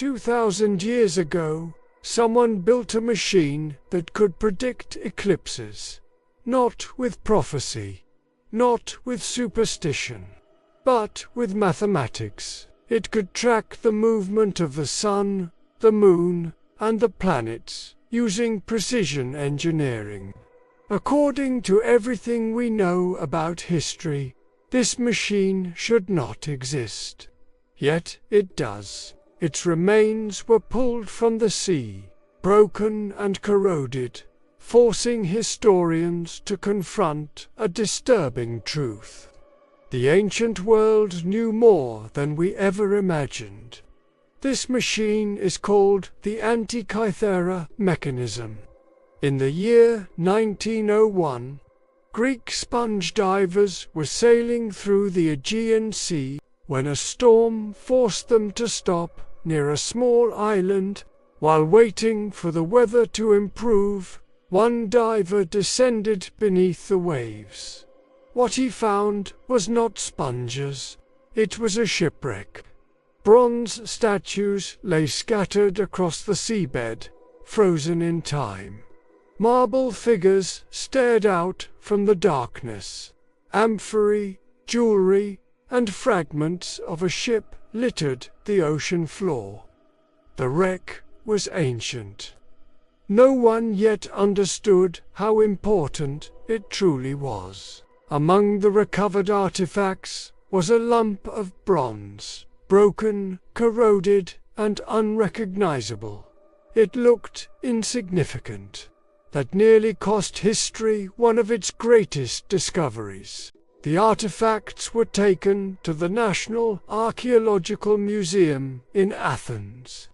2,000 years ago, someone built a machine that could predict eclipses, not with prophecy, not with superstition, but with mathematics. It could track the movement of the sun, the moon, and the planets using precision engineering. According to everything we know about history, this machine should not exist. Yet it does. Its remains were pulled from the sea, broken and corroded, forcing historians to confront a disturbing truth. The ancient world knew more than we ever imagined. This machine is called the Antikythera Mechanism. In the year 1901, Greek sponge divers were sailing through the Aegean Sea when a storm forced them to stop near a small island. While waiting for the weather to improve, one diver descended beneath the waves. What he found was not sponges, it was a shipwreck. Bronze statues lay scattered across the seabed, frozen in time. Marble figures stared out from the darkness. Amphorae, jewelry, and fragments of a ship littered the ocean floor. The wreck was ancient. No one yet understood how important it truly was. Among the recovered artifacts was a lump of bronze, broken, corroded, and unrecognizable. It looked insignificant. That nearly cost history one of its greatest discoveries. The artifacts were taken to the National Archaeological Museum in Athens.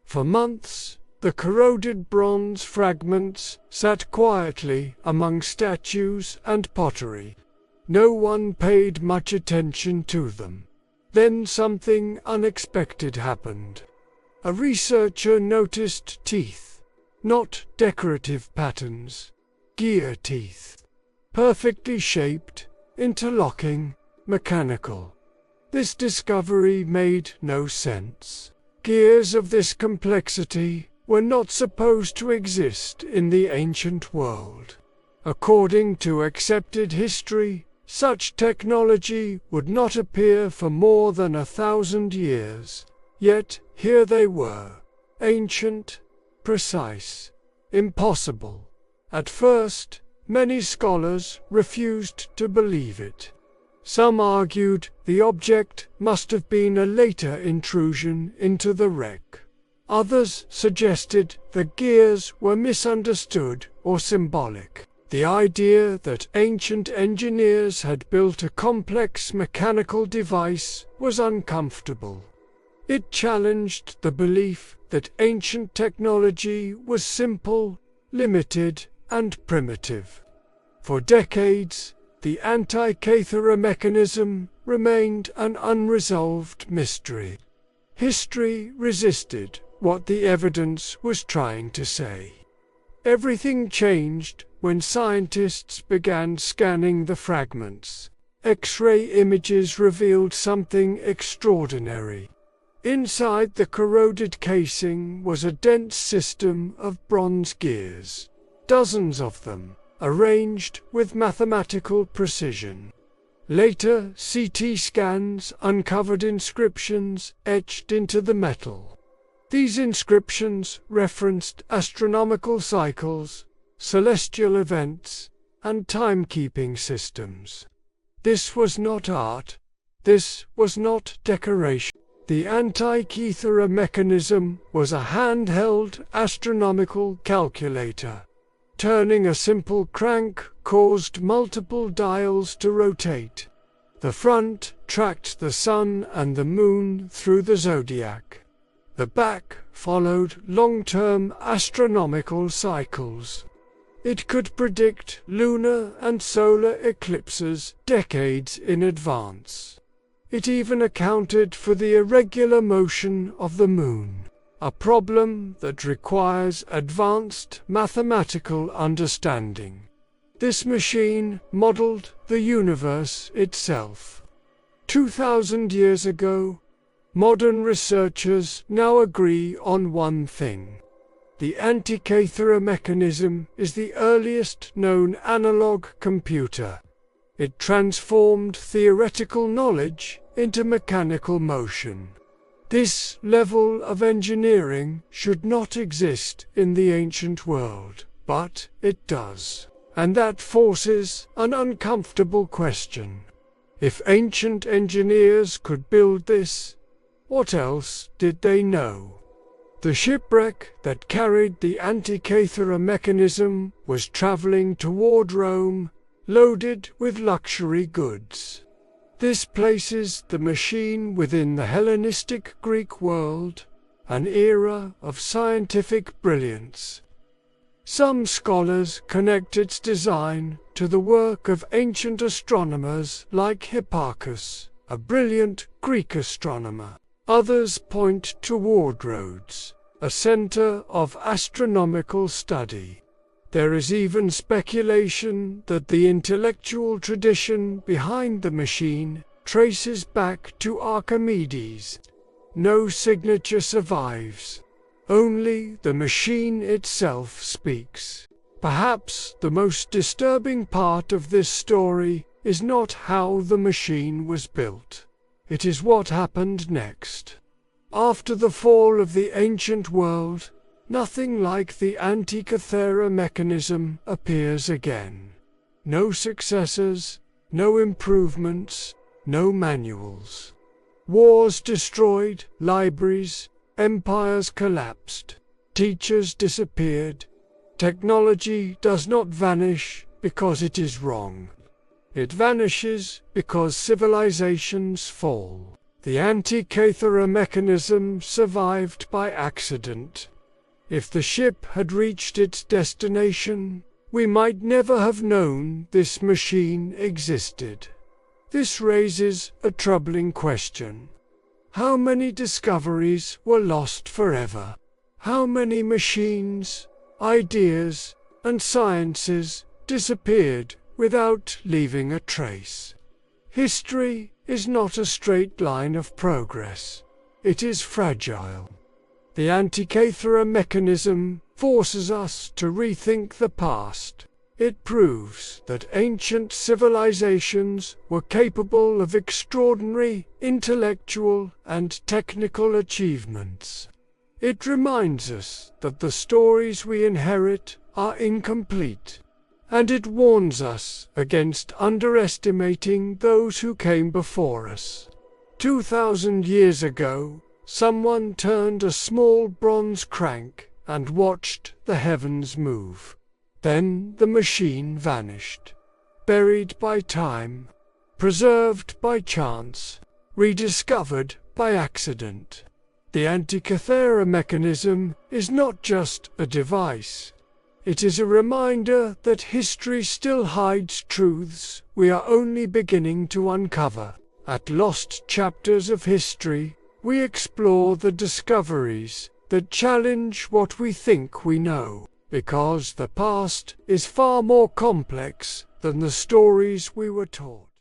For months, the corroded bronze fragments sat quietly among statues and pottery. No one paid much attention to them. Then something unexpected happened. A researcher noticed teeth. Not decorative patterns, gear teeth. Perfectly shaped, interlocking, mechanical. This discovery made no sense. Gears of this complexity were not supposed to exist in the ancient world. According to accepted history, such technology would not appear for more than 1,000 years. Yet here they were, ancient, precise, impossible. At first, many scholars refused to believe it. Some argued the object must have been a later intrusion into the wreck. Others suggested the gears were misunderstood or symbolic. The idea that ancient engineers had built a complex mechanical device was uncomfortable. It challenged the belief that ancient technology was simple, limited, and primitive. For decades, the Antikythera Mechanism remained an unresolved mystery. History resisted what the evidence was trying to say. Everything changed when scientists began scanning the fragments. X-ray images revealed something extraordinary. Inside the corroded casing was a dense system of bronze gears, dozens of them, arranged with mathematical precision. Later, CT scans uncovered inscriptions etched into the metal. These inscriptions referenced astronomical cycles, celestial events, and timekeeping systems. This was not art. This was not decoration. The Antikythera Mechanism was a handheld astronomical calculator. Turning a simple crank caused multiple dials to rotate. The front tracked the sun and the moon through the zodiac. The back followed long-term astronomical cycles. It could predict lunar and solar eclipses decades in advance. It even accounted for the irregular motion of the moon, a problem that requires advanced mathematical understanding. This machine modeled the universe itself. 2,000 years ago, Modern researchers now agree on one thing. The Antikythera mechanism is the earliest known analog computer. It transformed theoretical knowledge into mechanical motion. This level of engineering should not exist in the ancient world, but it does. And that forces an uncomfortable question. If ancient engineers could build this, what else did they know? The shipwreck that carried the Antikythera mechanism was traveling toward Rome, loaded with luxury goods. This places the machine within the Hellenistic Greek world, an era of scientific brilliance. Some scholars connect its design to the work of ancient astronomers like Hipparchus, a brilliant Greek astronomer. Others point toward Rhodes, a center of astronomical study. There is even speculation that the intellectual tradition behind the machine traces back to Archimedes. No signature survives. Only the machine itself speaks. Perhaps the most disturbing part of this story is not how the machine was built. It is what happened next. After the fall of the ancient world, nothing like the Antikythera mechanism appears again. No successors, no improvements, no manuals. Wars destroyed libraries, empires collapsed, teachers disappeared. Technology does not vanish because it is wrong. It vanishes because civilizations fall. The Antikythera mechanism survived by accident. If the ship had reached its destination, we might never have known this machine existed. This raises a troubling question. How many discoveries were lost forever? How many machines, ideas, and sciences disappeared without leaving a trace? History is not a straight line of progress. It is fragile. The Antikythera mechanism forces us to rethink the past. It proves that ancient civilizations were capable of extraordinary intellectual and technical achievements. It reminds us that the stories we inherit are incomplete, and it warns us against underestimating those who came before us. 2,000 years ago, someone turned a small bronze crank and watched the heavens move. Then the machine vanished, buried by time, preserved by chance, rediscovered by accident. The Antikythera mechanism is not just a device. It is a reminder that history still hides truths we are only beginning to uncover. At Lost Chapters of History, we explore the discoveries that challenge what we think we know, because the past is far more complex than the stories we were told.